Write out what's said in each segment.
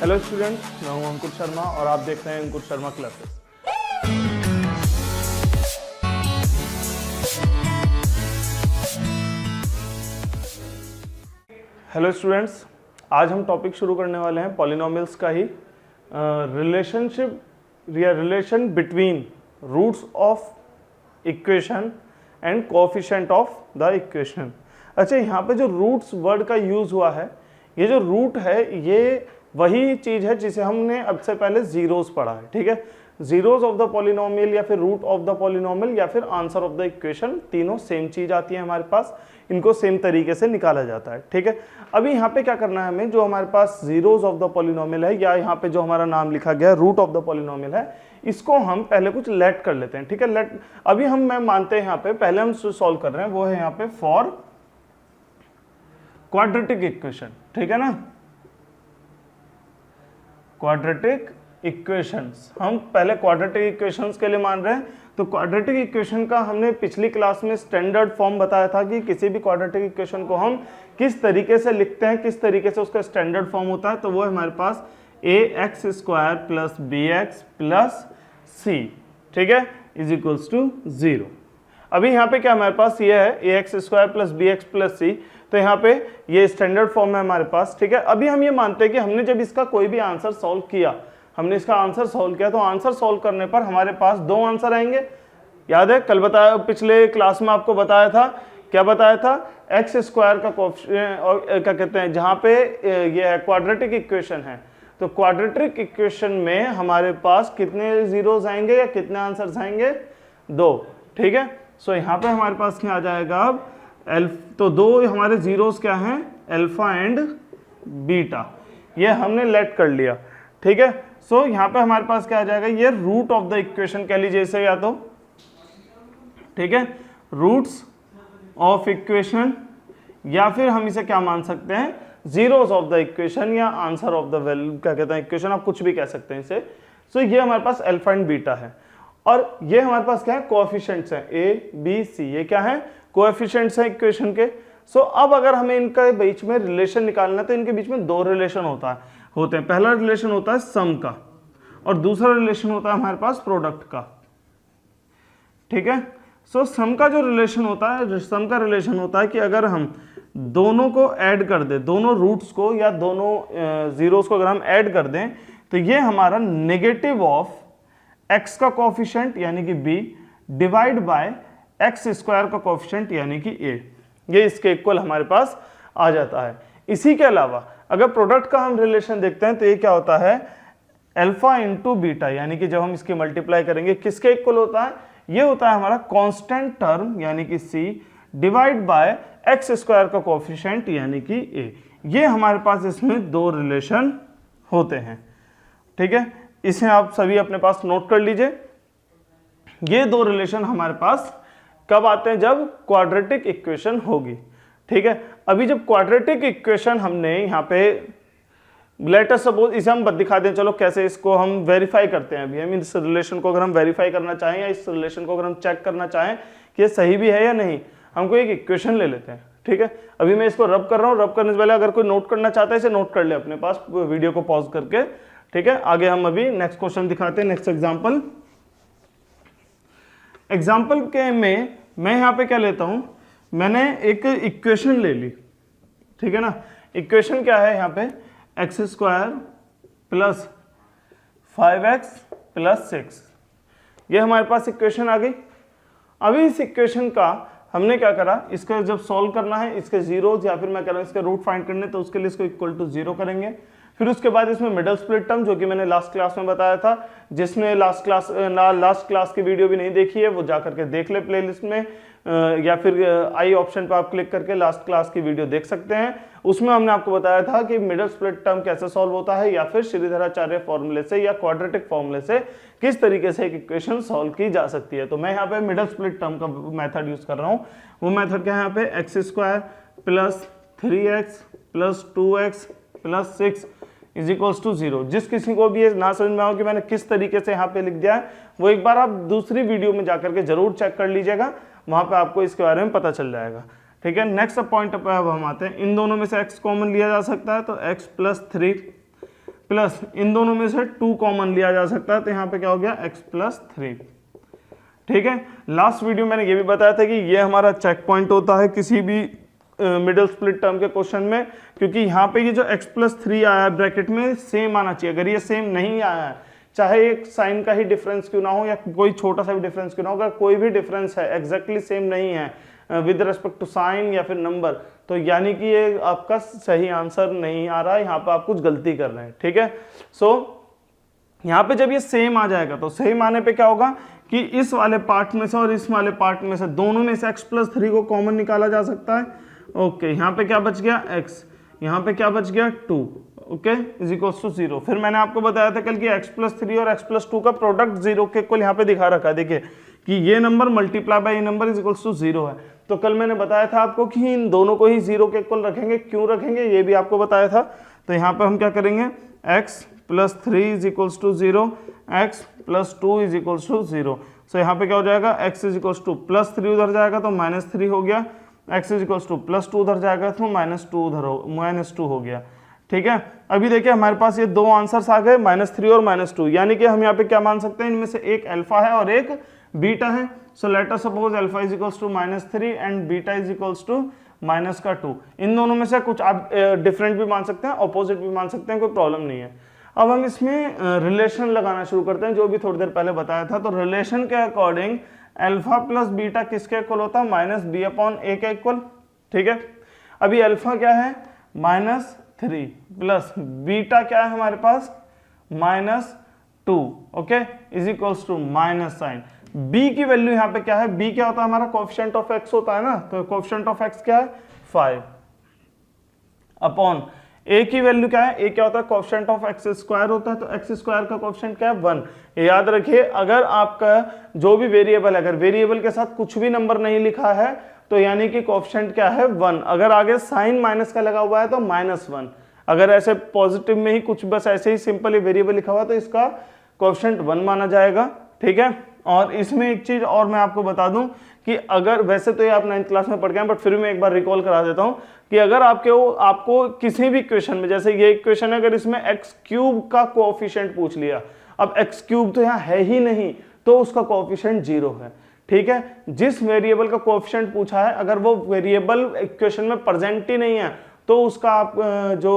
Hello students, मैं हूं अंकुर शर्मा और आप देख रहे हैं Ankur Sharma classes. Hello students, आज हम टॉपिक शुरू करने वाले हैं पॉलिनोमियल्स का ही। रिलेशनशिप या relation between roots of equation and coefficient of the equation. अच्छा, यहाँ पे जो रूट्स वर्ड का यूज हुआ है, ये जो रूट है ये वही चीज है जिसे हमने अब से पहले जीरोस पढ़ा है। ठीक है, जीरोस ऑफ द पॉलिनोमियल या फिर रूट ऑफ द पॉलिनोमियल या फिर आंसर ऑफ द इक्वेशन, तीनों सेम चीज आती है हमारे पास। इनको सेम तरीके से निकाला जाता है। ठीक है, अभी यहाँ पे क्या करना है हमें, जो हमारे पास जीरोस ऑफ द पॉलिनोमियल है या यहाँ पे जो हमारा नाम लिखा गया रूट ऑफ द पॉलिनोमियल है, इसको हम पहले कुछ लेट कर लेते हैं। ठीक है, लेट अभी हम मैं मानते हैं यहाँ पे पहले हम सॉल्व कर रहे हैं वो है यहाँ पे फॉर क्वाड्रेटिक इक्वेशन। ठीक है ना, क्वाड्रेटिक इक्वेशंस, हम पहले क्वाड्रेटिक इक्वेशंस के लिए मान रहे हैं। तो क्वाड्रेटिक इक्वेशन का हमने पिछली क्लास में स्टैंडर्ड फॉर्म बताया था कि किसी भी क्वाड्रेटिक इक्वेशन को हम किस तरीके से लिखते हैं, किस तरीके से उसका स्टैंडर्ड फॉर्म होता है। तो वो है हमारे पास ax² plus bx plus c, ठीक है, इज इक्वल्स टू 0। अभी यहाँ पे क्या हमारे पास ये है ax² plus bx plus c, तो यहाँ पे ये स्टैंडर्ड फॉर्म है हमारे पास। ठीक है, अभी हम ये मानते हैं कि हमने जब इसका कोई भी आंसर सॉल्व किया, हमने इसका आंसर सॉल्व किया, तो आंसर सॉल्व करने पर हमारे पास दो आंसर आएंगे। याद है, कल बताया, पिछले क्लास में आपको बताया था, क्या बताया था, x² का कोएफिशिएंट, क्या कहते हैं, जहाँ पे ये है क्वाड्रेटिक इक्वेशन है, तो क्वाड्रेटिक इक्वेशन में हमारे पास कितने जीरोस आएंगे या कितने आंसर्स आएंगे, दो। ठीक है, सो यहाँ पे हमारे पास क्या आ जाएगा अब तो दो हमारे जीरोस क्या हैं, अल्फा एंड बीटा, ये हमने लेट कर लिया। ठीक है, सो यहाँ पे हमारे पास क्या आ जाएगा, ये रूट ऑफ द इक्वेशन कह लीजिए इसे, या तो ठीक है रूट्स ऑफ इक्वेशन, या फिर हम इसे क्या मान सकते हैं, जीरोस ऑफ द इक्वेशन या आंसर ऑफ द वैल्यू, क्या कहते हैं इक्वेशन, आप कुछ भी कह सकते हैं इसे। सो ये हमारे पास अल्फा एंड बीटा है और ये हमारे पास क्या है, कोएफिशिएंट्स हैं ए बी सी, ये क्या है, कोएफिशिएंट्स हैं इक्वेशन के। सो अब अगर हमें इनके बीच में रिलेशन निकालना है तो इनके बीच में दो रिलेशन होते हैं। पहला रिलेशन होता है सम का और दूसरा रिलेशन होता है हमारे पास प्रोडक्ट का। ठीक है, सो सम का जो रिलेशन होता है, सम का रिलेशन होता है कि अगर हम दोनों को ऐड कर दें, दोनों रूट्स को या दोनों जीरोस को अगर हम ऐड कर दें, तो ये हमारा नेगेटिव ऑफ x का कोएफिशिएंट यानी कि b डिवाइड बाय x² का कोएफिशिएंट यानी कि a, ये इसके इक्वल हमारे पास आ जाता है। इसी के अलावा अगर प्रोडक्ट का हम रिलेशन देखते हैं तो ये क्या होता है, अल्फा इंटू बीटा, यानी कि जब हम इसकी मल्टीप्लाई करेंगे किसके इक्वल होता है, ये होता है हमारा कांस्टेंट टर्म यानी कि c डिवाइड बाय x² का कोएफिशिएंट यानी कि a। ये हमारे पास इसमें दो रिलेशन होते हैं। ठीक है, इसे आप सभी अपने पास नोट कर लीजिए। ये दो रिलेशन हमारे पास कब आते हैं, जब क्वाड्रेटिक इक्वेशन होगी। ठीक है, अभी जब क्वाड्रेटिक इक्वेशन हमने यहाँ पे लेट अस सपोज, इसे हम दिखा दें, चलो कैसे इसको हम वेरीफाई करते हैं। अभी हम इस रिलेशन को अगर हम वेरीफाई करना चाहें या इस रिलेशन को अगर हम चेक करना चाहें कि ये सही भी है या नहीं, हमको एक इक्वेशन ले लेते हैं। ठीक है, अभी मैं इसको रब कर रहा हूँ, रब करने से पहले अगर कोई नोट करना चाहता है इसे नोट कर ले अपने पास वीडियो को पॉज करके। ठीक है, आगे हम अभी नेक्स्ट क्वेश्चन दिखाते हैं, नेक्स्ट एग्जाम्पल के में मैं यहाँ पे क्या लेता हूँ, मैंने एक इक्वेशन ले ली। ठीक है ना, इक्वेशन क्या है यहाँ पे, x² प्लस 5x प्लस 6, ये हमारे पास इक्वेशन आ गई। अभी इस इक्वेशन का हमने क्या करा, इसका जब सॉल्व करना है, इसके जीरोस या फिर मैं कह रहा हूँ इसके रूट फाइंड करने, तो उसके लिए इसको इक्वल टू 0 करेंगे। फिर उसके बाद इसमें मिडल स्प्लिट टर्म, जो कि मैंने लास्ट क्लास में बताया था, जिसने लास्ट क्लास की वीडियो भी नहीं देखी है वो जा करके देख ले प्लेलिस्ट में, या फिर आई ऑप्शन पर आप क्लिक करके लास्ट क्लास की वीडियो देख सकते हैं। उसमें हमने आपको बताया था कि मिडल स्प्लिट टर्म कैसे सॉल्व होता है, या फिर श्रीधराचार्य फॉर्मूले से या क्वाड्रेटिक फॉर्मूले से किस तरीके से एक इक्वेशन सॉल्व की जा सकती है। तो मैं यहाँ पे मिडल स्प्लिट टर्म का मेथड यूज कर रहा हूँ। वो मेथड क्या है यहाँ पे, x² plus 3x plus 2x plus 6 is equals to 0। जिस किसी को भी ये ना समझ में आओ कि मैंने किस तरीके से यहाँ पे लिख दिया है, वो एक बार आप दूसरी वीडियो में जाकर के जरूर चेक कर लीजिएगा, वहां पे आपको इसके बारे में पता चल जाएगा। ठीक है, नेक्स्ट पॉइंट पे अब हम आते हैं, इन दोनों में से x कॉमन लिया जा सकता है, तो x प्लस 3 प्लस इन दोनों में से 2 कॉमन लिया जा सकता है, तो यहाँ पे क्या हो गया x प्लस 3। ठीक है, लास्ट वीडियो मैंने ये भी बताया था कि ये हमारा चेक पॉइंट होता है किसी भी मिडिल स्प्लिट टर्म के क्वेश्चन में, क्योंकि यहाँ पे ये जो x प्लस 3 आया है ब्रैकेट में सेम आना चाहिए। अगर ये सेम नहीं आया है, चाहे एक साइन का ही डिफरेंस क्यों ना हो या कोई छोटा सा भी डिफरेंस क्यों ना हो, अगर कोई भी डिफरेंस है एग्जैक्टली सेम नहीं है विद रिस्पेक्ट टू साइन या फिर नंबर, तो यानी कि ये आपका सही आंसर नहीं आ रहा है, यहाँ पे आप कुछ गलती कर रहे हैं। ठीक है, सो यहाँ पे जब ये सेम आ जाएगा तो सेम आने पे क्या होगा कि इस वाले पार्ट में से और इस वाले पार्ट में से दोनों में से x प्लस 3 को कॉमन निकाला जा सकता है। ओके, यहाँ पे क्या बच गया x, यहाँ पे क्या बच गया 2, ओके, इज इक्वल्स टू 0। फिर मैंने आपको बताया था कल कि x प्लस 3 और x प्लस 2 का प्रोडक्ट 0 के इक्वल यहाँ पे दिखा रखा है। देखिए कि ये नंबर मल्टीप्लाई बाय ये नंबर इज इक्वल्स टू 0 है। तो कल मैंने बताया था आपको कि इन दोनों को ही 0 के इक्वल रखेंगे, क्यों रखेंगे ये भी आपको बताया था। तो यहाँ पे हम क्या करेंगे, x plus 3 is equals to 0, x plus 2 is equals to 0। So यहाँ पे क्या हो जाएगा, x is equals to plus 3 उधर जाएगा तो -3 हो गया, x is equals to plus 2 उधर जाएगा तो -2 उधर -2 हो गया। ठीक है, अभी देखिए हमारे पास ये दो आंसर्स आ गए, -3 और -2, यानी कि हम यहाँ पे क्या मान सकते हैं, इनमें से एक अल्फा है और एक बीटा है। So let us suppose alpha is equals to -3 and beta is equals to -2। इन दोनों में से कुछ आप डिफरेंट भी मान सकते हैं, ऑपोजिट भी मान सकते हैं, कोई प्रॉब्लम नहीं है। अब हम इसमें रिलेशन लगाना शुरू करते हैं, जो भी थोड़ी देर पहले बताया था। तो रिलेशन के अकॉर्डिंग अल्फा प्लस बीटा किसके इक्वल होता है, -b/a के इक्वल। ठीक है, अभी अल्फा क्या है -3 प्लस बीटा क्या है हमारे पास -2, okay, is equals to minus sign. b की वैल्यू यहाँ पे क्या है, b क्या होता है हमारा कोएफिशिएंट ऑफ x होता है ना, तो कोएफिशिएंट ऑफ x क्या है 5 अपॉन a की वैल्यू क्या है, a क्या होता है कोएफिशिएंट ऑफ x स्क्वायर होता है, तो x स्क्वायर का कोएफिशिएंट क्या है 1। याद रखिए अगर आपका जो भी वेरिएबल है, अगर वेरिएबल के साथ कुछ भी नंबर नहीं लिखा है तो यानी कि कोएफिशिएंट क्या है 1। अगर आगे साइन माइनस का लगा हुआ है तो -1। अगर ऐसे पॉजिटिव में ही कुछ बस ऐसे ही सिंपल वेरिएबल लिखा हुआ है तो इसका कोएफिशिएंट 1 माना जाएगा। ठीक है, और इसमें एक चीज और मैं आपको बता दूं कि अगर वैसे तो ये आप 9th क्लास में पढ़ गए हैं, बट फिर मैं एक बार रिकॉल करा देता हूं कि अगर आपको किसी भी इक्वेशन में, जैसे ये इक्वेशन है, अगर इसमें x³ का कोएफिशिएंट पूछ लिया, अब x³ तो यहाँ है ही नहीं तो उसका कोएफिशिएंट 0 है। ठीक है, जिस वेरिएबल का कोएफिशिएंट पूछा है अगर वो वेरिएबल इक्वेशन में प्रेजेंट ही नहीं है तो उसका आप जो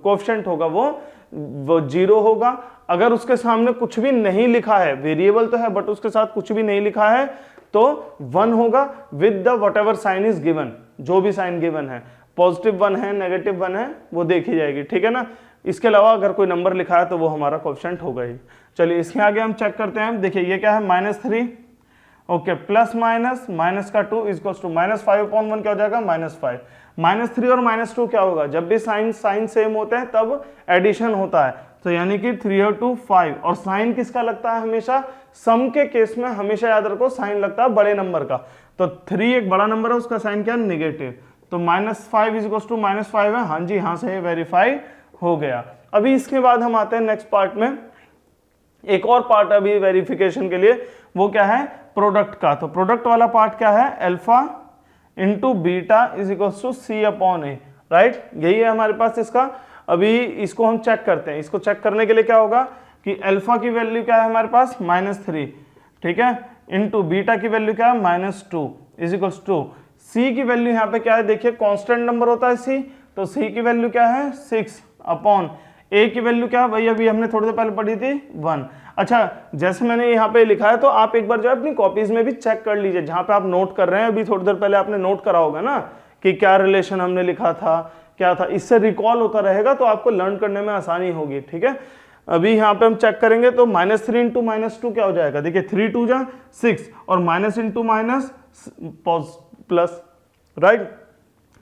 कोएफिशिएंट होगा वो 0 होगा। अगर उसके सामने कुछ भी नहीं लिखा है, वेरिएबल तो है बट उसके साथ कुछ भी नहीं लिखा है, तो 1 होगा with the whatever sign is given, जो भी साइन गिवन है, पॉजिटिव 1 है नेगेटिव 1 है वो देखी जाएगी। ठीक है ना, इसके अलावा अगर कोई नंबर लिखा है तो वो हमारा कोएफिशिएंट होगा ही। चलिए इसके आगे हम चेक करते हैं। देखिए ये क्या है -3, ओके, प्लस माइनस का 2 इज इक्वल्स टू -5/1 क्या हो जाएगा -5। -3 और -2 क्या होगा, जब भी साइन सेम होते हैं तब एडिशन होता है, तो यानी कि 3 और 2 5। और साइन किसका लगता है हमेशा, सम के केस में हमेशा याद रखो साइन लगता है बड़े नंबर का। तो 3 एक बड़ा नंबर है, उसका साइन क्या है नेगेटिव, तो -5 इज इक्वल्स टू -5 है। हाँ जी, हाँ से वेरीफाई हो गया। अभी इसके बाद हम आते हैं नेक्स्ट पार्ट में, एक और पार्ट अभी वेरिफिकेशन के लिए, वो क्या है प्रोडक्ट का। तो प्रोडक्ट वाला पार्ट क्या है, alpha into beta is equals to c/a, right, यही है हमारे पास इसका। अभी इसको हम चेक करते हैं। इसको चेक करने के लिए क्या होगा कि अल्फा की वैल्यू क्या है हमारे पास -3, ठीक है, इंटू बीटा की वैल्यू क्या है -2 इज इक्वल्स टू c की वैल्यू यहाँ पे क्या है, देखिए कांस्टेंट नंबर होता है c, तो c की वैल्यू क्या है 6 अपॉन a की वैल्यू क्या है भाई, अभी हमने थोड़ी देर पहले पढ़ी थी 1। अच्छा, जैसे मैंने यहाँ पे लिखा है तो आप एक बार जो है अपनी कॉपीज में भी चेक कर लीजिए, जहाँ पे आप नोट कर रहे हैं। अभी थोड़ी देर पहले आपने नोट करा होगा ना कि क्या रिलेशन हमने लिखा था, क्या था, इससे रिकॉल होता रहेगा तो आपको लर्न करने में आसानी होगी। ठीक है, अभी यहाँ पे हम चेक करेंगे तो -3 इंटू -2 क्या हो जाएगा, देखिए 3 2 जा 6 और minus into minus plus, right,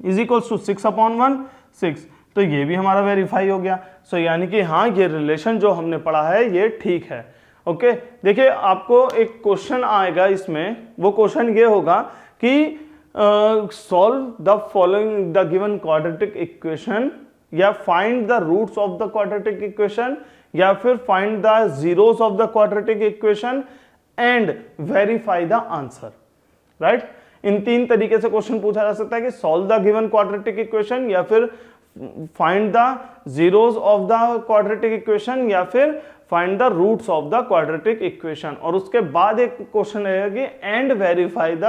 is equals to 6/1 6। तो ये भी हमारा वेरीफाई हो गया। सो यानी कि हाँ, ये रिलेशन जो हमने पढ़ा है ये ठीक है। ओके, देखिए आपको एक क्वेश्चन आएगा इसमें, वो क्वेश्चन ये होगा कि solve the following the given quadratic equation, या find the roots of the quadratic equation, या फिर find the zeros of the quadratic equation and verify the answer, right. इन तीन तरीके से क्वेश्चन पूछा जा सकता है कि solve the given quadratic equation, या फिर find the zeros of the quadratic equation या फिर find the roots of the quadratic equation, और उसके बाद एक क्वेश्चन रहेगा कि एंड वेरीफाई द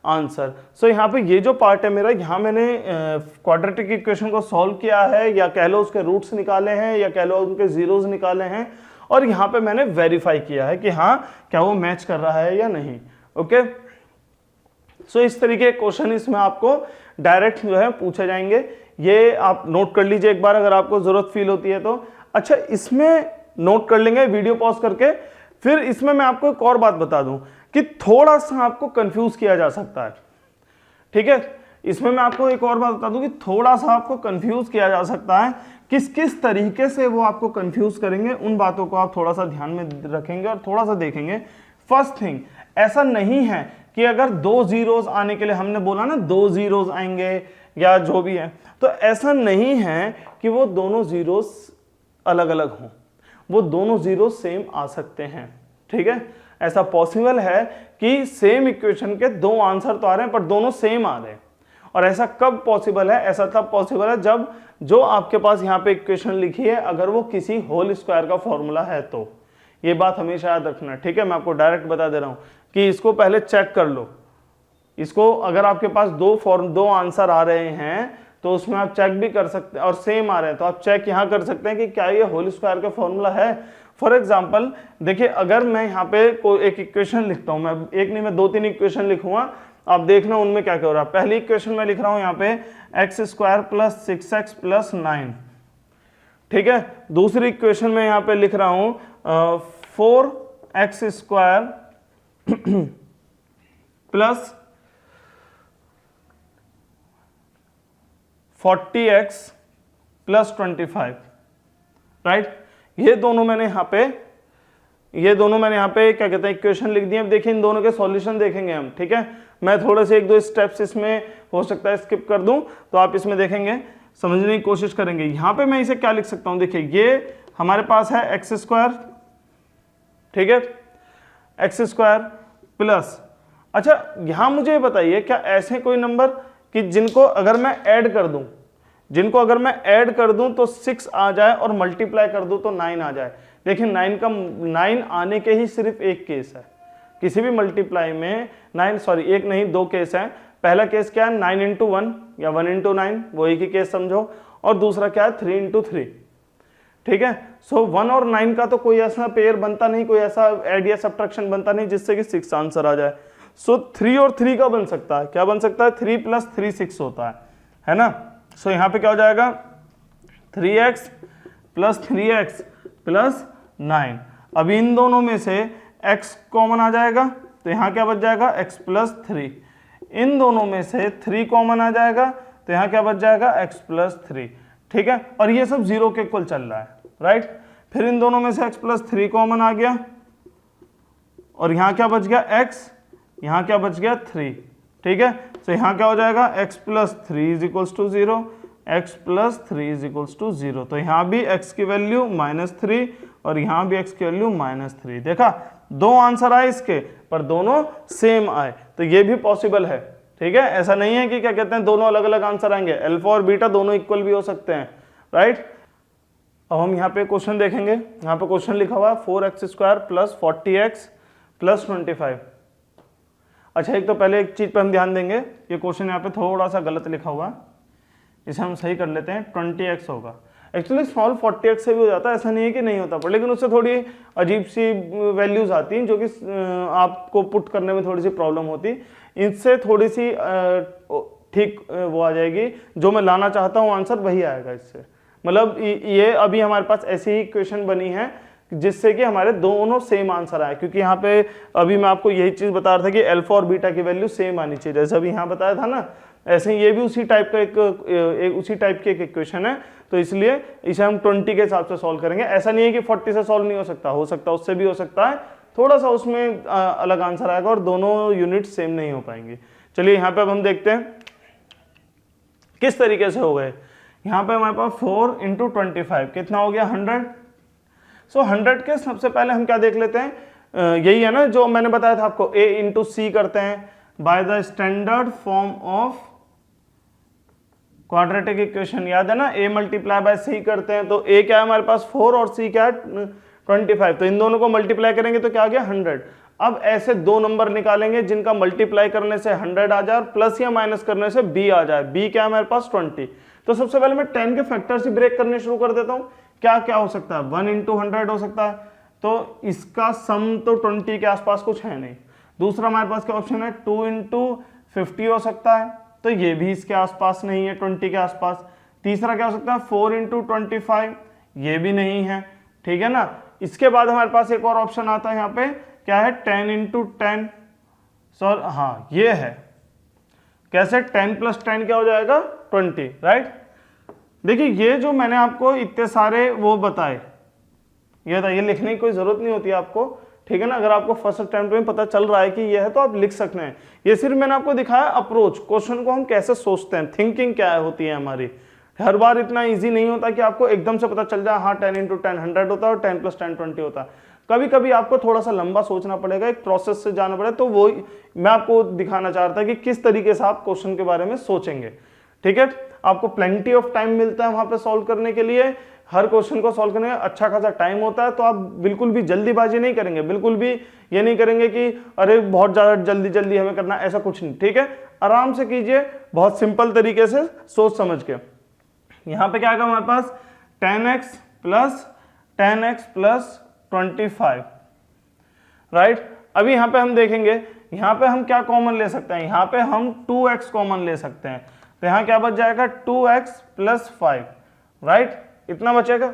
आंसर। सो यहाँ पे ये जो पार्ट है मेरा, यहाँ मैंने क्वाड्रेटिक इक्वेशन को सॉल्व किया है, या कह लो उसके रूट्स निकाले हैं, या कह लो उनके जीरोस निकाले हैं, और यहाँ पे मैंने वेरीफाई किया है कि हाँ क्या वो मैच कर रहा है या नहीं। ओके, सो इस तरीके के क्वेश्चन इसमें आपको डायरेक्ट जो है पूछे जाएंगे, ये आप नोट कर लीजिए एक बार अगर आपको जरूरत फील होती है तो। अच्छा, इसमें नोट कर लेंगे वीडियो पॉज करके। फिर इसमें मैं आपको एक और बात बता दूं कि थोड़ा सा आपको कंफ्यूज किया जा सकता है, ठीक है। इसमें मैं आपको एक और बात बता दूं कि थोड़ा सा आपको कंफ्यूज किया जा सकता है, किस किस तरीके से वो आपको कंफ्यूज करेंगे, उन बातों को आप थोड़ा सा ध्यान में रखेंगे और थोड़ा सा देखेंगे। फर्स्ट थिंग, ऐसा नहीं है कि अगर 2 जीरोस आने के लिए, हमने बोला ना 2 जीरोस आएंगे या जो भी है, तो ऐसा नहीं है कि वो दोनों जीरोस अलग अलग हों, वो दोनों जीरो सेम आ सकते हैं, ठीक है। ऐसा पॉसिबल है कि सेम इक्वेशन के 2 आंसर तो आ रहे हैं पर दोनों सेम आ रहे हैं। और ऐसा कब पॉसिबल है? ऐसा तब पॉसिबल है जब जो आपके पास यहाँ पे इक्वेशन लिखी है अगर वो किसी होल स्क्वायर का फॉर्मूला है तो। ये बात हमेशा याद रखना, ठीक है। मैं आपको डायरेक्ट बता दे रहा हूँ कि इसको पहले चेक कर लो। इसको अगर आपके पास 2 आंसर आ रहे हैं तो उसमें आप चेक भी कर सकते हैं, और सेम आ रहे हैं तो आप चेक यहाँ कर सकते हैं कि क्या ये होल स्क्वायर का फॉर्मूला है। फॉर एग्जाम्पल देखिए, अगर मैं यहाँ पे कोई एक इक्वेशन लिखता हूँ, मैं एक नहीं मैं 2-3 इक्वेशन लिखूंगा, आप देखना उनमें क्या क्या हो रहा है। पहली इक्वेशन में लिख रहा हूँ यहाँ पे x² + 6x + 9, ठीक है। दूसरी इक्वेशन में यहाँ पे लिख रहा हूँ 4x² + 40x + 25, राइट। ये दोनों मैंने यहाँ पे क्या कहते हैं इक्वेशन लिख दिए। अब देखिए इन दोनों के सॉल्यूशन देखेंगे हम, ठीक है। मैं थोड़े से 1-2 स्टेप्स इसमें हो सकता है स्किप कर दूं, तो आप इसमें देखेंगे, समझने की कोशिश करेंगे। यहाँ पे मैं इसे क्या लिख सकता हूँ, देखिए ये हमारे पास है x², ठीक है, x² प्लस, अच्छा यहाँ मुझे बताइए क्या ऐसे कोई नंबर कि जिनको अगर मैं ऐड कर दूं तो 6 आ जाए और मल्टीप्लाई कर दूं तो 9 आ जाए। देखिए 9 आने के ही सिर्फ एक केस है, किसी भी मल्टीप्लाई में 1 नहीं 2 केस हैं। पहला केस क्या है, 9 × 1 या 1 × 9, वो एक ही केस समझो। और दूसरा क्या है, 3 × 3, ठीक है। सो 1 और 9 का तो कोई ऐसा पेयर बनता नहीं, कोई ऐसा ऐड या सब्ट्रैक्शन बनता नहीं जिससे कि 6 आंसर आ जाए। सो 3 और 3 का बन सकता है, क्या बन सकता है, 3 + 3 6 होता है ना। सो यहाँ पे क्या हो जाएगा, 3x + 3x + 9। अब इन दोनों में से x कॉमन आ जाएगा तो यहाँ क्या बच जाएगा, x + 3। इन दोनों में से 3 कॉमन आ जाएगा तो यहाँ क्या बच जाएगा, x + 3, ठीक है। और ये सब 0 के इक्वल चल रहा है, राइट। फिर इन दोनों में से x + 3 कॉमन आ गया और यहाँ क्या बच गया, x, यहाँ क्या बच गया 3, ठीक है। तो यहाँ क्या हो जाएगा, x + 3 = 0, x + 3 = 0। तो यहाँ भी x की वैल्यू -3 और यहाँ भी x की वैल्यू -3। देखा 2 आंसर आए इसके पर दोनों सेम आए, तो ये भी पॉसिबल है, ठीक है। ऐसा नहीं है कि क्या कहते हैं दोनों अलग अलग आंसर आएंगे, अल्फा और बीटा दोनों इक्वल भी हो सकते हैं, राइट। अब हम यहाँ पे क्वेश्चन देखेंगे, यहाँ पे क्वेश्चन लिखा हुआ है 4x² + 40x + 25। अच्छा, एक तो पहले एक चीज पे हम ध्यान देंगे, ये क्वेश्चन यहाँ पे थोड़ा सा गलत लिखा हुआ है, इसे हम सही कर लेते हैं, 20x होगा। एक्चुअली स्मॉल 40x से भी हो जाता है, ऐसा नहीं है कि नहीं होता, पर लेकिन उससे थोड़ी अजीब सी वैल्यूज आती हैं जो कि आपको पुट करने में थोड़ी सी प्रॉब्लम होती। इनसे थोड़ी सी ठीक वो आ जाएगी, जो मैं लाना चाहता हूँ आंसर वही आएगा इससे। मतलब ये अभी हमारे पास ऐसी ही इक्वेशन बनी है जिससे कि हमारे दोनों सेम आंसर आए, क्योंकि यहाँ पे अभी मैं आपको यही चीज़ बता रहा था कि अल्फा और बीटा की वैल्यू सेम आनी चाहिए, जैसे अभी यहाँ बताया था ना, ऐसे ही ये भी उसी टाइप का उसी टाइप की एक इक्वेशन है। तो इसलिए इसे हम 20 के हिसाब से सॉल्व करेंगे। ऐसा नहीं है कि 40 से सॉल्व नहीं हो सकता उससे भी हो सकता है, थोड़ा सा उसमें अलग आंसर आएगा और दोनों यूनिट सेम नहीं हो पाएंगे। चलिए यहाँ पे अब हम देखते हैं किस तरीके से हो गए। यहाँ पे हमारे पास 4 × 25 कितना हो गया, 100। सो 100 के सबसे पहले हम क्या देख लेते हैं, यही है ना जो मैंने बताया था आपको, a × c करते हैं by the standard form of quadratic equation याद है ना, a मल्टीप्लाई बाय c करते हैं तो a क्या है हमारे पास 4 और c क्या है 25, तो इन दोनों को मल्टीप्लाई करेंगे तो क्या आ गया 100। अब ऐसे दो नंबर निकालेंगे जिनका मल्टीप्लाई करने से 100 आ जाए और प्लस या माइनस करने से b आ जाए। b क्या है हमारे पास 20। तो सबसे पहले मैं 10 के फैक्टर से ब्रेक करने शुरू कर देता हूँ। क्या क्या हो सकता है, 1 × 100 हो सकता है, तो इसका सम तो 20 के आसपास कुछ है नहीं। दूसरा हमारे पास क्या ऑप्शन है, 2 × 50 हो सकता है, तो ये भी इसके आसपास नहीं है 20 के आसपास। तीसरा क्या हो सकता है 4 × 25, ये भी नहीं है, ठीक है ना। इसके बाद हमारे पास एक और ऑप्शन आता है यहाँ पे, क्या है 10 × 10, सॉरी हाँ ये है, कैसे 10 + 10 क्या हो जाएगा 20, राइट। देखिए ये जो मैंने आपको इतने सारे वो बताए, ये लिखने की कोई जरूरत नहीं होती है आपको, ठीक है ना। अगर आपको फर्स्ट अटेम्प्ट में पता चल रहा है कि ये है तो आप लिख सकते हैं। ये सिर्फ मैंने आपको दिखाया अप्रोच, क्वेश्चन को हम कैसे सोचते हैं, थिंकिंग क्या होती है हमारी। हर बार इतना इजी नहीं होता कि आपको एकदम से पता चल जाए हाँ 10 × 10 100 होता है और 10 + 10 20 होता है। कभी कभी आपको थोड़ा सा लंबा सोचना पड़ेगा, एक प्रोसेस से जाना पड़ेगा। तो वो मैं आपको दिखाना चाह रहा था कि किस तरीके से आप क्वेश्चन के बारे में सोचेंगे, ठीक है। आपको प्लेंटी ऑफ टाइम मिलता है वहां पे सॉल्व करने के लिए, हर क्वेश्चन को सॉल्व करने का अच्छा खासा टाइम होता है। तो आप बिल्कुल भी जल्दीबाजी नहीं करेंगे, बिल्कुल भी ये नहीं करेंगे कि अरे बहुत ज्यादा जल्दी जल्दी हमें करना, ऐसा कुछ नहीं, ठीक है। आराम से कीजिए, बहुत सिंपल तरीके से सोच समझ के। यहाँ पे क्या आएगा हमारे पास 10x + 25, राइट। अभी यहाँ पे हम देखेंगे, यहाँ पे हम क्या कॉमन ले सकते हैं, यहाँ पे हम 2x कॉमन ले सकते हैं, तो यहाँ क्या बच जाएगा 2x + 5, राइट, इतना बचेगा।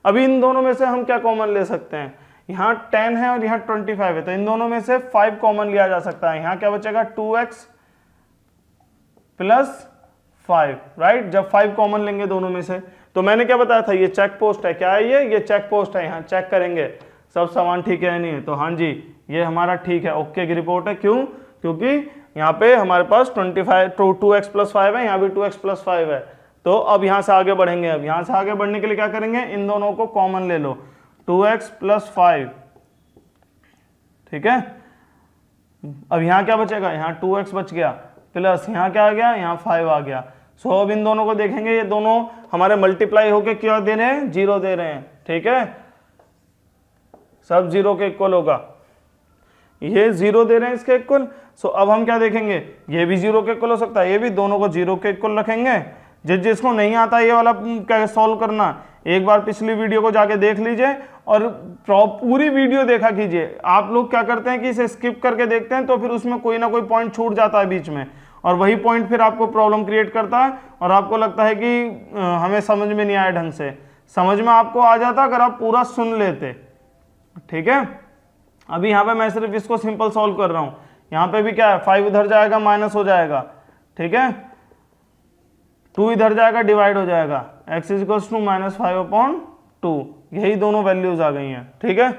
अभी इन दोनों में से हम क्या कॉमन ले सकते हैं, यहाँ 10 है और यहाँ 25 है, तो इन दोनों में से 5 कॉमन लिया जा सकता है। यहाँ क्या बचेगा 2x + 5, राइट। जब 5 कॉमन लेंगे दोनों में से, तो मैंने क्या बताया था, ये चेक पोस्ट है, क्या है ये चेक पोस्ट है। यहाँ चेक करेंगे सब सामान ठीक है नहीं है, तो हाँ जी ये हमारा ठीक है, ओके की रिपोर्ट है। क्यों, क्योंकि यहाँ पे हमारे पास 2x + 5 है, यहाँ भी 2x + 5 है। तो अब यहाँ से आगे बढ़ेंगे, अब यहाँ से आगे बढ़ने के लिए क्या करेंगे, इन दोनों को कॉमन ले लो, 2x + 5, ठीक है। अब यहाँ क्या बचेगा, यहाँ 2x बच गया, प्लस यहाँ क्या आ गया, यहाँ 5 आ गया। सो अब इन दोनों को देखेंगे, ये दोनों हमारे मल्टीप्लाई होके क्या दे रहे हैं, 0 दे रहे हैं, ठीक है। सब 0 के इक्वल होगा, ये 0 दे रहे हैं इसके इक्वल। सो अब हम क्या देखेंगे, ये भी 0 के इक्वल हो सकता है, ये भी, दोनों को 0 के इक्वल रखेंगे। जिसको नहीं आता ये वाला क्या सॉल्व करना, एक बार पिछली वीडियो को जाके देख लीजिए और पूरी वीडियो देखा कीजिए। आप लोग क्या करते हैं कि इसे स्किप करके देखते हैं, तो फिर उसमें कोई ना कोई पॉइंट छूट जाता है बीच में, और वही पॉइंट फिर आपको प्रॉब्लम क्रिएट करता है और आपको लगता है कि हमें समझ में नहीं आया ढंग से। समझ में आपको आ जाता अगर आप पूरा सुन लेते, ठीक है। अभी यहाँ पे मैं सिर्फ इसको सिंपल सॉल्व कर रहा हूँ। यहाँ पे भी क्या है, 5 इधर जाएगा माइनस हो जाएगा, ठीक है, 2 इधर जाएगा डिवाइड हो जाएगा, x = -5/2, यही दोनों वैल्यूज आ गई हैं, ठीक है।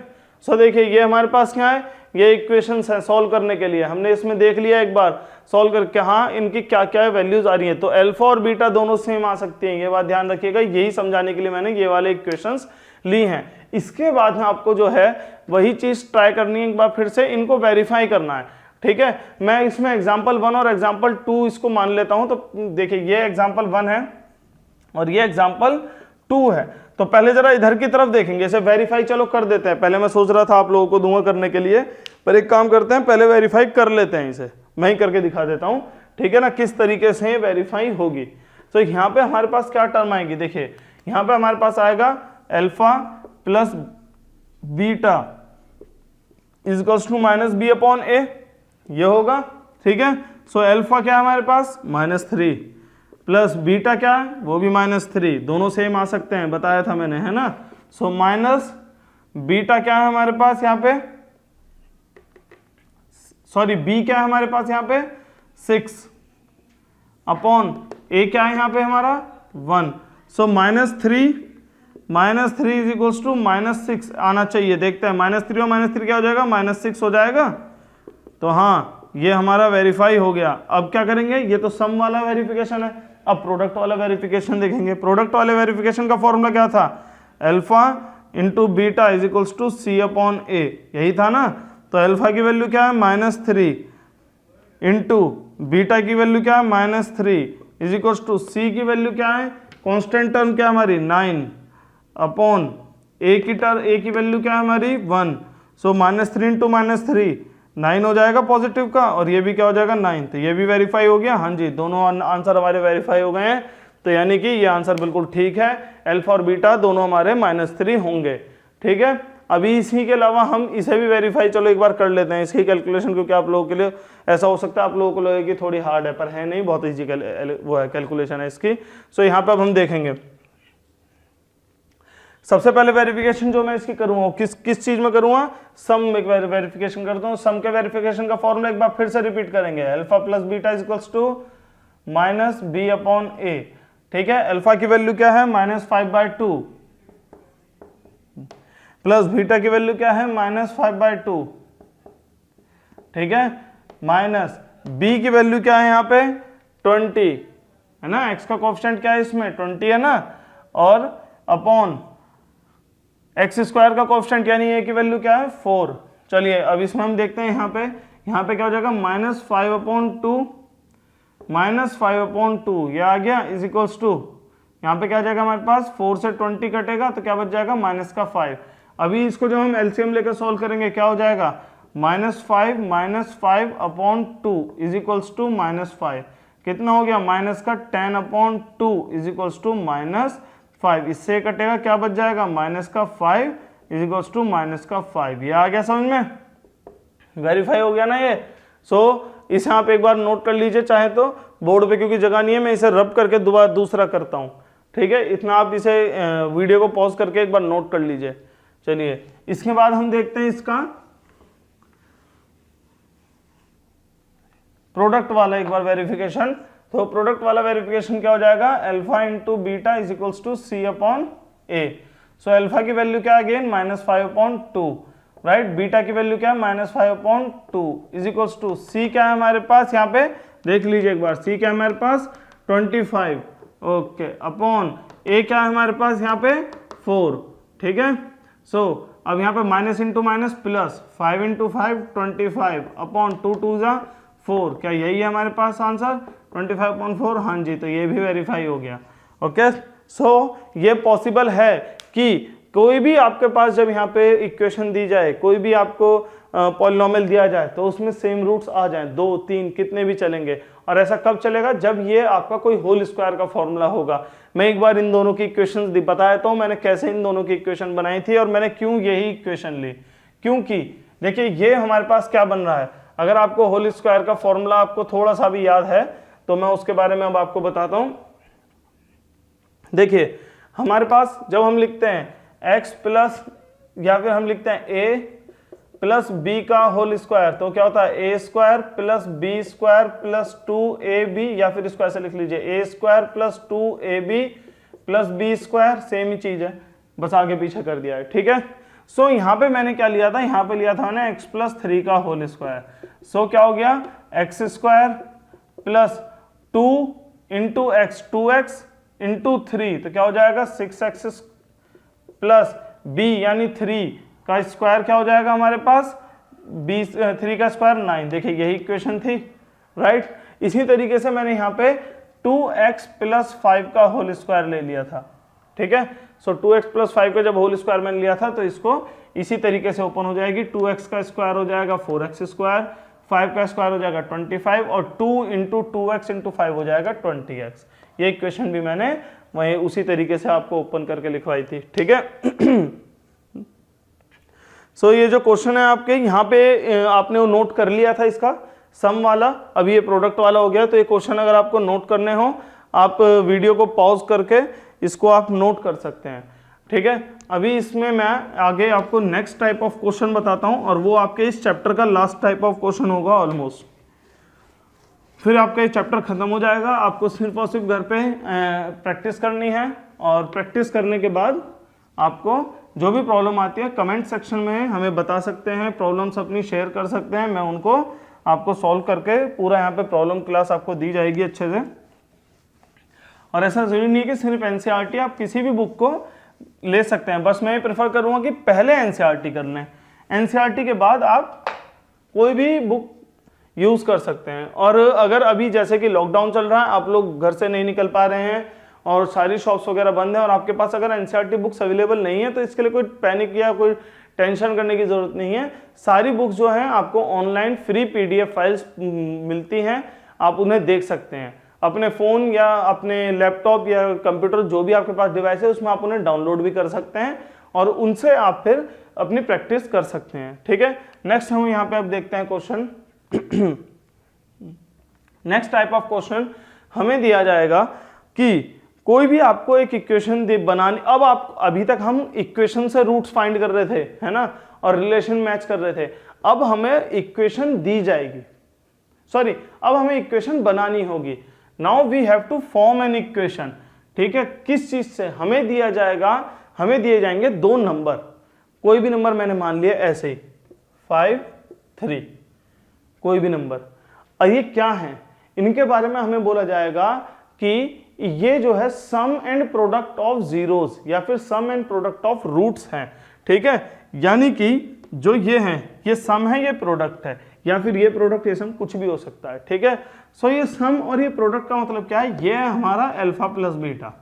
सो देखिए ये हमारे पास क्या है, ये इक्वेशंस है सॉल्व करने के लिए। हमने इसमें देख लिया एक बार सॉल्व करके, हाँ इनकी क्या क्या वैल्यूज आ रही हैं। तो अल्फा और बीटा दोनों सेम आ सकती हैं, ये बात ध्यान रखिएगा। यही समझाने के लिए मैंने ये वाले इक्वेशंस ली हैं। इसके बाद में आपको जो है वही चीज ट्राई करनी है एक बार फिर से, इनको वेरीफाई करना है, ठीक है। मैं इसमें एग्जाम्पल 1 और एग्जाम्पल 2 इसको मान लेता हूं। तो देखिए ये एग्जाम्पल 1 है और ये एग्जाम्पल 2 है। तो पहले जरा इधर की तरफ देखेंगे, इसे वेरीफाई चलो कर देते हैं। पहले मैं सोच रहा था आप लोगों को दूंगा करने के लिए, पर एक काम करते हैं पहले वेरीफाई कर लेते हैं, इसे मैं ही करके दिखा देता हूं, ठीक है ना, किस तरीके से वेरीफाई होगी। तो यहाँ पे हमारे पास क्या टर्म आएगी, देखिए यहाँ पे हमारे पास आएगा अल्फा + बीटा = -b/a, ये होगा, ठीक है। सो अल्फा क्या है हमारे पास -3 प्लस बीटा क्या है, वो भी -3, दोनों सेम आ सकते हैं, बताया था मैंने, है ना। सो माइनस बीटा क्या है हमारे पास यहाँ पे, सॉरी बी क्या है हमारे पास यहाँ पे 6 अपॉन ए क्या है यहाँ पे हमारा 1। सो -3 = -6 आना चाहिए। देखते हैं -3 और -3 क्या हो जाएगा, -6 हो जाएगा। तो हाँ ये हमारा वेरीफाई हो गया। अब क्या करेंगे, ये तो सम वाला वेरिफिकेशन है, अब प्रोडक्ट वाला वेरिफिकेशन देखेंगे। प्रोडक्ट वाले वेरिफिकेशन का फॉर्मूला क्या था, अल्फा × बीटा = c/a, यही था ना। तो अल्फा की वैल्यू क्या है -3 इंटू बीटा की वैल्यू क्या है -3 इज इक्वल टू सी की वैल्यू क्या है, कांस्टेंट टर्म क्या है हमारी 9 अपॉन ए की वैल्यू क्या है हमारी 1, सो -3 इंटू -3 9 हो जाएगा पॉजिटिव का, और ये भी क्या हो जाएगा 9, तो ये भी वेरीफाई हो गया। हाँ जी, दोनों आंसर हमारे वेरीफाई हो गए हैं, तो यानी कि ये आंसर बिल्कुल ठीक है, अल्फा और बीटा दोनों हमारे -3 होंगे। ठीक है, अभी इसी के अलावा हम इसे भी वेरीफाई चलो एक बार कर लेते हैं, इसकी कैलकुलेशन, क्योंकि आप लोगों के लिए ऐसा हो सकता है आप लोगों को लगे कि थोड़ी हार्ड है, पर है नहीं, बहुत ईजी वो है कैलकुलेशन है इसकी। सो यहाँ पे अब हम देखेंगे सबसे पहले वेरिफिकेशन जो मैं इसकी करूंगा किस चीज में करूंगा, सम में वेरिफिकेशन करता हूं। सम के वेरिफिकेशन का फॉर्मूला एक बार फिर से रिपीट करेंगे, alpha plus beta is equals to minus b upon a. ठीक है, अल्फा की वैल्यू क्या है -5/2 प्लस बीटा की वैल्यू क्या है -5/2। ठीक है, माइनस बी की वैल्यू क्या है यहाँ पे 20 है ना, एक्स का कोएफिशिएंट क्या है इसमें 20 है ना, और अपॉन एक्स स्क्वायर का कोएफिशिएंट यानी ए की वैल्यू क्या है 4। चलिए अब इसमें हम देखते हैं यहाँ पे क्या हो जाएगा -5/2 ये आ गया इज इक्वल्स टू, यहाँ पे क्या आ जाएगा हमारे पास 4 से 20 कटेगा तो क्या बच जाएगा -5। अभी इसको जब हम एलसीएम लेकर सॉल्व करेंगे क्या हो जाएगा -5/2 इज इक्वल्स टू -5, कितना हो गया -10/2 इज इक्वल्स टू -5, इससे कटेगा क्या बच जाएगा -5 इज इक्वल्स टू -5। ये आ गया समझ में, वेरीफाई हो गया ना ये। सो इसे आप एक बार नोट कर लीजिए चाहे तो बोर्ड पे, क्योंकि जगह नहीं है, मैं इसे रब करके दोबारा दूसरा करता हूँ। ठीक है, इतना आप इसे वीडियो को पॉज करके एक बार नोट कर लीजिए। चलिए इसके बाद हम देखते हैं इसका प्रोडक्ट वाला एक बार वेरिफिकेशन। तो प्रोडक्ट वाला वेरिफिकेशन क्या हो जाएगा, alpha into beta is equals to C upon A. So alpha की वैल्यू क्या है अगेन -5/2, राइट, बीटा की वैल्यू क्या है -5/2 इज इक्वल्स टू सी क्या है हमारे पास, यहाँ पे देख लीजिए एक बार, सी क्या है हमारे पास 25, ओके, अपॉन ए क्या है हमारे पास यहाँ पे 4। ठीक है, सो अब यहाँ पे minus into minus plus 5 into 5 25 upon 2 2 4, क्या यही है हमारे पास आंसर 25/4। हाँ जी, तो ये भी वेरीफाई हो गया। ओके, सो ये पॉसिबल है कि कोई भी आपके पास जब यहाँ पे इक्वेशन दी जाए, कोई भी आपको पॉलिनोमियल दिया जाए तो उसमें सेम रूट्स आ जाएं, 2 3 कितने भी चलेंगे। और ऐसा कब चलेगा, जब ये आपका कोई होल स्क्वायर का फॉर्मूला होगा। मैं एक बार इन दोनों की इक्वेशन बताया तो मैंने कैसे इन दोनों की इक्वेशन बनाई थी और मैंने क्यों यही इक्वेशन ली, क्योंकि देखिए ये हमारे पास क्या बन रहा है। अगर आपको होल स्क्वायर का फॉर्मूला आपको थोड़ा सा भी याद है तो मैं उसके बारे में अब आपको बताता हूं। देखिए हमारे पास जब हम लिखते हैं x प्लस या फिर हम लिखते हैं a प्लस b का होल स्क्वायर, तो क्या होता है a square plus b square plus 2ab, या फिर स्क्वायर से लिख लीजिए a square plus 2ab plus b square, same ही चीज है, बस आगे पीछे कर दिया है। ठीक है, सो यहाँ पे मैंने क्या लिया था, यहाँ पे लिया था मैंने x प्लस 3 का होल स्क्वायर। सो क्या हो गया x square plus 2 into x 2x into 3, तो क्या हो जाएगा 6x प्लस b यानी 3 का स्क्वायर क्या हो जाएगा हमारे पास 3 का स्क्वायर 9। देखिए यही इक्वेशन थी, राइट। इसी तरीके से मैंने यहाँ पे 2x प्लस 5 का होल स्क्वायर ले लिया था। ठीक है, सो 2x प्लस 5 का जब होल स्क्वायर मैंने लिया था तो इसको इसी तरीके से ओपन हो जाएगी, 2x का स्क्वायर हो जाएगा 4x स्क्वायर, 5 का स्क्वायर हो जाएगा 25 और 2 इंटू 2x इंटू 5 हो जाएगा 20x। ये इक्वेशन भी मैंने वही उसी तरीके से आपको ओपन करके लिखवाई थी। ठीक है, सो ये जो क्वेश्चन है आपके यहाँ पे आपने वो नोट कर लिया था इसका सम वाला, अभी ये प्रोडक्ट वाला हो गया। तो ये क्वेश्चन अगर आपको नोट करने हो आप वीडियो को पॉज करके इसको आप नोट कर सकते हैं। ठीक है, अभी इसमें मैं आगे आपको नेक्स्ट टाइप ऑफ क्वेश्चन बताता हूँ और वो आपके इस चैप्टर का लास्ट टाइप ऑफ क्वेश्चन होगा ऑलमोस्ट, फिर आपका ये चैप्टर खत्म हो जाएगा। आपको सिर्फ और सिर्फ घर पे प्रैक्टिस करनी है और प्रैक्टिस करने के बाद आपको जो भी प्रॉब्लम आती है कमेंट सेक्शन में हमें बता सकते हैं, प्रॉब्लम्स अपनी शेयर कर सकते हैं, मैं उनको आपको सॉल्व करके पूरा यहाँ पे प्रॉब्लम क्लास आपको दी जाएगी अच्छे से। और ऐसा जरूरी नहीं है कि सिर्फ एनसीईआरटी, आप किसी भी बुक को ले सकते हैं, बस मैं ये प्रेफर करूँगा कि पहले एनसीईआरटी कर लें, एनसीईआरटी के बाद आप कोई भी बुक यूज़ कर सकते हैं। और अगर अभी जैसे कि लॉकडाउन चल रहा है, आप लोग घर से नहीं निकल पा रहे हैं और सारी शॉप्स वगैरह बंद है और आपके पास अगर एनसीईआरटी बुक्स अवेलेबल नहीं है, तो इसके लिए कोई पैनिक या कोई टेंशन करने की ज़रूरत नहीं है। सारी बुक्स जो हैं आपको ऑनलाइन फ्री PDF फाइल्स मिलती हैं, आप उन्हें देख सकते हैं। अपने फ़ोन या अपने लैपटॉप या कंप्यूटर जो भी आपके पास डिवाइस है उसमें आप उन्हें डाउनलोड भी कर सकते हैं और उनसे आप फिर अपनी प्रैक्टिस कर सकते हैं। ठीक है, नेक्स्ट हम यहाँ पे अब देखते हैं question. Next type of question हमें दिया जाएगा कि कोई भी आपको एक इक्वेशन बनानी, अब आप अभी तक हम इक्वेशन से रूट्स फाइंड कर रहे थे, है ना, और रिलेशन मैच कर रहे थे। अब हमें इक्वेशन दी जाएगी, सॉरी, अब हमें इक्वेशन बनानी होगी। Now we have to form an equation. ठीक है, किस चीज से हमें दिया जाएगा, हमें दिए जाएंगे दो नंबर, कोई भी नंबर मैंने मान लिया ऐसे ही 5, 3, कोई भी नंबर। और ये क्या है, इनके बारे में हमें बोला जाएगा कि ये जो है सम एंड प्रोडक्ट ऑफ जीरोस या फिर सम एंड प्रोडक्ट ऑफ रूट्स हैं। ठीक है, यानी कि जो ये हैं, ये सम है, ये प्रोडक्ट है, या फिर ये प्रोडक्ट ये सम कुछ भी हो सकता है। ठीक है, सो ये सम और ये प्रोडक्ट का मतलब क्या है, ये है हमारा अल्फा प्लस बीटा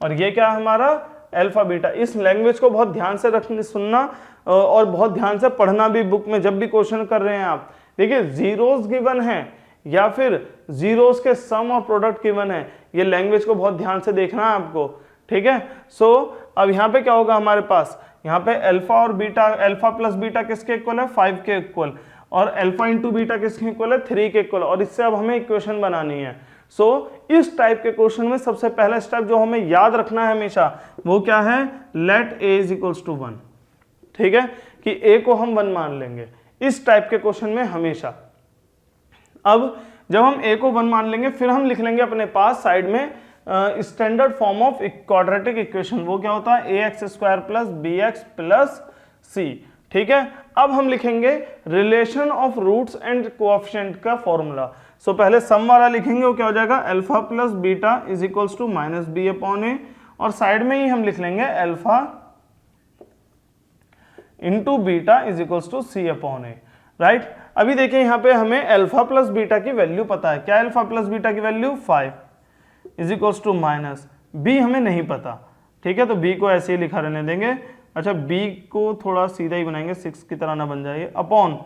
और ये क्या है हमारा अल्फा बीटा। इस लैंग्वेज को बहुत ध्यान से रखने सुनना और बहुत ध्यान से पढ़ना भी बुक में जब भी क्वेश्चन कर रहे हैं आप। देखिए जीरोस गिवन है या फिर जीरोस के सम और प्रोडक्ट गिवन है, ये लैंग्वेज को बहुत ध्यान से देखना है आपको। ठीक है, सो अब यहाँ पे क्या होगा हमारे पास, यहाँ पे अल्फा और बीटा, अल्फा प्लस बीटा किसके इक्वल है, 5 के इक्वल, और अल्फा इंटू बीटा किसके इक्वल है, 3 के इक्वल, और इससे अब हमें इक्वेशन बनानी है। सो इस टाइप के क्वेश्चन में सबसे पहला स्टेप जो हमें याद रखना है हमेशा, वो क्या है, let a is equals to 1। ठीक है, कि a को हम 1 मान लेंगे इस टाइप के क्वेश्चन में हमेशा। अब जब हम a को 1 मान लेंगे, फिर हम लिख लेंगे अपने पास साइड में standard form of quadratic equation. वो क्या होता है, ax² plus bx plus c। ठीक है, अब हम लिखेंगे relation of roots and coefficient का फॉर्मूला। सो पहले सम वाला लिखेंगे, वो क्या हो जाएगा, alpha plus beta is equals to minus b upon a, और साइड में ही हम लिख लेंगे alpha into beta is equals to C upon a. Right, अभी देखिए यहाँ पे हमें अल्फा प्लस बीटा की वैल्यू पता है। क्या अल्फा प्लस बीटा की value 5 is equals to minus B हमें नहीं पता। ठीक है, तो बी को ऐसे ही लिखा रहने देंगे। अच्छा, बी को थोड़ा सीधा ही बनाएंगे, 6 की तरह ना बन जाए, अपॉन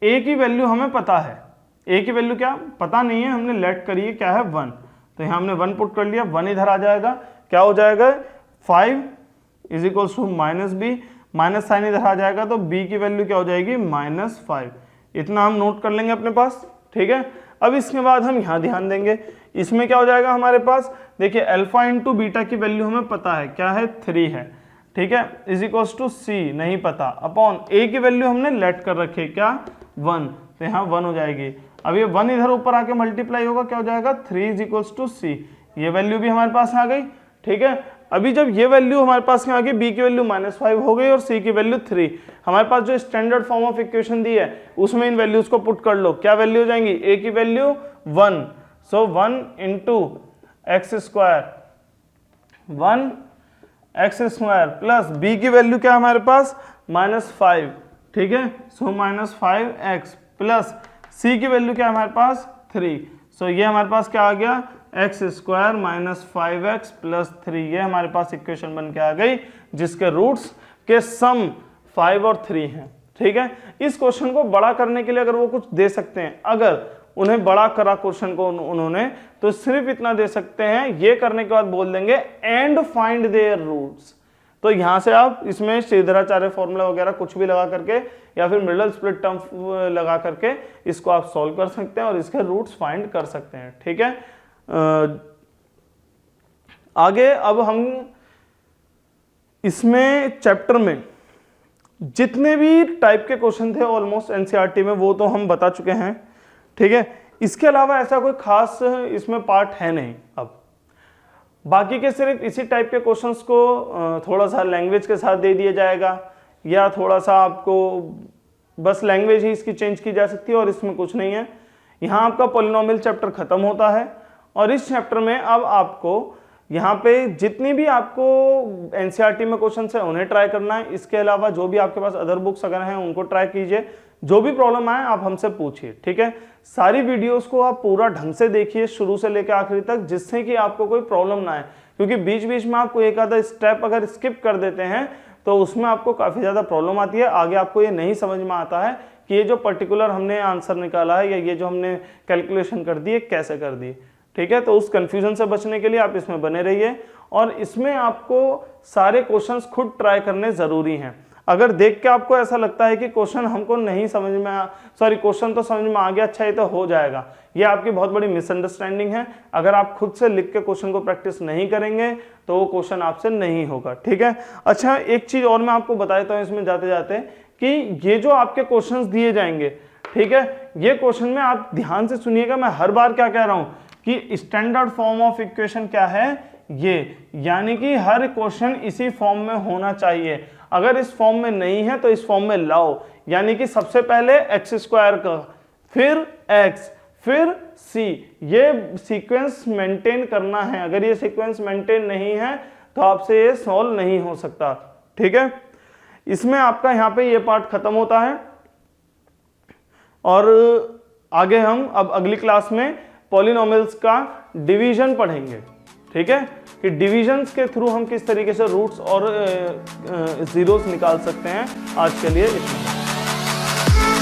ए की वैल्यू हमें पता है। ए की वैल्यू क्या पता नहीं है, हमने लेट करिए क्या है 1, तो यहाँ हमने 1 पुट कर लिया, 1 इधर आ जाएगा, क्या हो जाएगा 5 is equals to minus B, minus sign इधर आ जाएगा, तो b की वैल्यू क्या हो जाएगी -5। इतना हम नोट कर लेंगे अपने पास। ठीक है, अब इसके बाद हम यहाँ ध्यान देंगे, इसमें क्या हो जाएगा हमारे पास, देखिए अल्फा इंटू बीटा की वैल्यू हमें पता है, क्या है 3 है। ठीक है, इज इक्वल्स टू सी नहीं पता, अपॉन a की वैल्यू हमने लेट कर रखी है क्या 1, तो यहाँ 1 हो जाएगी। अब ये 1 इधर ऊपर आके मल्टीप्लाई होगा, क्या हो जाएगा 3 इज इक्वल्स टू सी, ये वैल्यू भी हमारे पास आ गई। ठीक है, अभी जब ये वैल्यू हमारे पास आ गई, b की वैल्यू -5 हो गई और c की वैल्यू 3, हमारे पास जो स्टैंडर्ड फॉर्म ऑफ इक्वेशन दी है उसमें इन वैल्यूज को पुट कर लो। क्या वैल्यू हो जाएंगी, a की वैल्यू 1, सो 1 into x² 1x² plus b की वैल्यू क्या हमारे पास -5। ठीक है, सो -5x प्लस c की वैल्यू क्या हमारे पास 3, सो ये हमारे पास क्या आ गया x² - 5x प्लस 3, ये हमारे पास इक्वेशन बन के आ गई जिसके रूट्स के सम 5 और 3 हैं। ठीक है, इस क्वेश्चन को बड़ा करने के लिए अगर वो कुछ दे सकते हैं, अगर उन्हें बड़ा करा क्वेश्चन को उन्होंने, तो सिर्फ इतना दे सकते हैं, ये करने के बाद बोल देंगे एंड फाइंड देयर रूट्स। तो यहां से आप इसमें श्रीधराचार्य फॉर्मूला वगैरह कुछ भी लगा करके या फिर मिडल स्प्लिट टर्म लगा करके इसको आप सॉल्व कर सकते हैं और इसके रूट्स फाइंड कर सकते हैं। ठीक है, आगे अब हम इसमें चैप्टर में जितने भी टाइप के क्वेश्चन थे ऑलमोस्ट एनसीईआरटी में वो तो हम बता चुके हैं। ठीक है, इसके अलावा ऐसा कोई खास इसमें पार्ट है नहीं। अब बाकी के सिर्फ इसी टाइप के क्वेश्चंस को थोड़ा सा लैंग्वेज के साथ दे दिया जाएगा, या थोड़ा सा आपको बस लैंग्वेज ही इसकी चेंज की जा सकती है और इसमें कुछ नहीं है। यहाँ आपका पॉलिनोमियल चैप्टर खत्म होता है और इस चैप्टर में अब आपको यहाँ पे जितनी भी आपको एनसीईआरटी में क्वेश्चन है उन्हें ट्राई करना है। इसके अलावा जो भी आपके पास अदर बुक्स अगर हैं उनको ट्राई कीजिए। जो भी प्रॉब्लम आए आप हमसे पूछिए, ठीक है। सारी वीडियोस को आप पूरा ढंग से देखिए शुरू से लेकर आखिरी तक, जिससे कि आपको कोई प्रॉब्लम ना आए, क्योंकि बीच बीच में आपको एक आधा स्टेप अगर स्किप कर देते हैं तो उसमें आपको काफ़ी ज़्यादा प्रॉब्लम आती है। आगे आपको ये नहीं समझ में आता है कि ये जो पर्टिकुलर हमने आंसर निकाला है या ये जो हमने कैलकुलेशन कर दी है कैसे कर दी, ठीक है। तो उस कंफ्यूजन से बचने के लिए आप इसमें बने रहिए और इसमें आपको सारे क्वेश्चंस खुद ट्राई करने ज़रूरी हैं। अगर देख के आपको ऐसा लगता है कि क्वेश्चन हमको नहीं समझ में क्वेश्चन तो समझ में आ गया, अच्छा ये तो हो जाएगा, ये आपकी बहुत बड़ी मिसअंडरस्टैंडिंग है। अगर आप खुद से लिख के क्वेश्चन को प्रैक्टिस नहीं करेंगे तो वो क्वेश्चन आपसे नहीं होगा, ठीक है। अच्छा, एक चीज़ और मैं आपको बता देता हूँ इसमें जाते जाते कि ये जो आपके क्वेश्चंस दिए जाएंगे, ठीक है, ये क्वेश्चन में आप ध्यान से सुनिएगा। मैं हर बार क्या कह रहा हूँ कि स्टैंडर्ड फॉर्म ऑफ इक्वेशन क्या है, ये, यानी कि हर क्वेश्चन इसी फॉर्म में होना चाहिए। अगर इस फॉर्म में नहीं है तो इस फॉर्म में लाओ, यानी कि सबसे पहले एक्स स्क्वायर का, फिर एक्स, फिर सी, ये सीक्वेंस मेंटेन करना है। अगर ये सीक्वेंस मेंटेन नहीं है तो आपसे ये सॉल्व नहीं हो सकता, ठीक है। इसमें आपका यहाँ पे ये पार्ट खत्म होता है और आगे हम अब अगली क्लास में पॉलिनोमियल्स का डिवीजन पढ़ेंगे, ठीक है, कि डिविजन्स के थ्रू हम किस तरीके से रूट्स और जीरोस निकाल सकते हैं। आज के लिए इतना।